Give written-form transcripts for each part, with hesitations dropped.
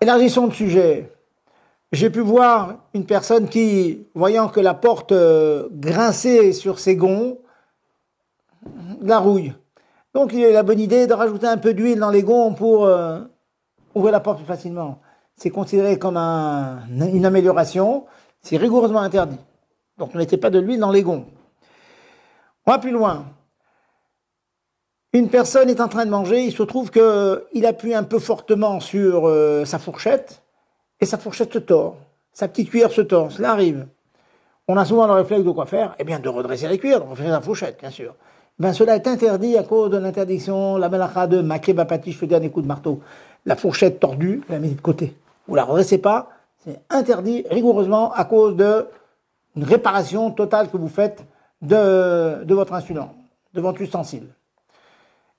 Élargissons le sujet. J'ai pu voir une personne qui, voyant que la porte grinçait sur ses gonds, la rouille. Donc il a eu la bonne idée de rajouter un peu d'huile dans les gonds pour ouvrir la porte plus facilement. C'est considéré comme une amélioration, c'est rigoureusement interdit. Donc ne mettez pas de l'huile dans les gonds. On va plus loin. Une personne est en train de manger, il se trouve qu'il appuie un peu fortement sur sa fourchette, et sa fourchette se tord. Sa petite cuillère se tord, cela arrive. On a souvent le réflexe de quoi faire? Eh bien de redresser les cuillères, de redresser la fourchette, bien sûr. Ben, cela est interdit à cause de l'interdiction, la melacha de maquet bapati, je te donne un coup de marteau. La fourchette tordue, vous la mettez de côté. Vous la redressez pas, c'est interdit rigoureusement à cause d'une réparation totale que vous faites de votre instrument, de votre ustensile.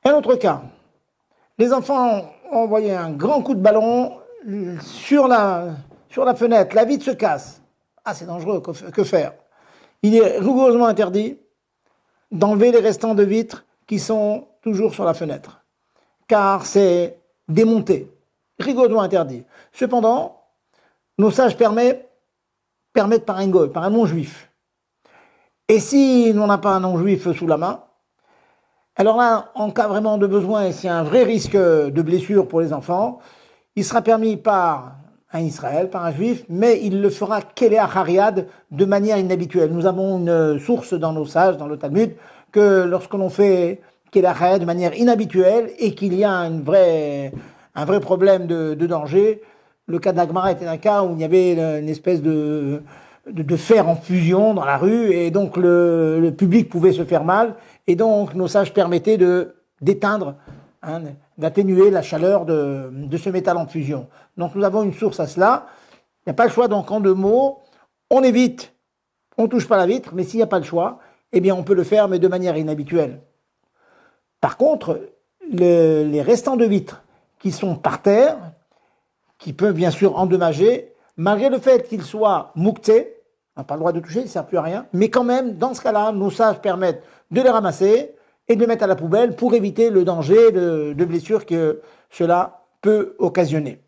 Un autre cas, les enfants ont envoyé un grand coup de ballon sur la fenêtre, la vitre se casse. Ah, c'est dangereux, que faire? Il est rigoureusement interdit d'enlever les restants de vitres qui sont toujours sur la fenêtre, car c'est démonté, rigoureusement interdit. Cependant, nos sages permettent par un goy, par un non-juif. Et si on n'a pas un non-juif sous la main, alors là, en cas vraiment de besoin, et s'il y a un vrai risque de blessure pour les enfants, il sera permis par un Israël, par un juif, mais il le fera kelé achariad de manière inhabituelle. Nous avons une source dans nos sages, dans le Talmud, que lorsque l'on fait kelé achariad de manière inhabituelle et qu'il y a un vrai problème de danger, le cas de la Gemara était un cas où il y avait une espèce de fer en fusion dans la rue, et donc le public pouvait se faire mal, et donc nos sages permettaient d'éteindre, d'atténuer la chaleur de ce métal en fusion. Donc nous avons une source à cela. Il n'y a pas le choix, donc en deux mots, on évite, on ne touche pas la vitre, mais s'il n'y a pas le choix, eh bien on peut le faire, mais de manière inhabituelle. Par contre, les restants de vitres qui sont par terre, qui peuvent bien sûr endommager, malgré le fait qu'ils soient mouktés, on n'a pas le droit de toucher, ils ne servent plus à rien, mais quand même, dans ce cas-là, nos sages permettent de les ramasser et de les mettre à la poubelle pour éviter le danger de blessure que cela peut occasionner.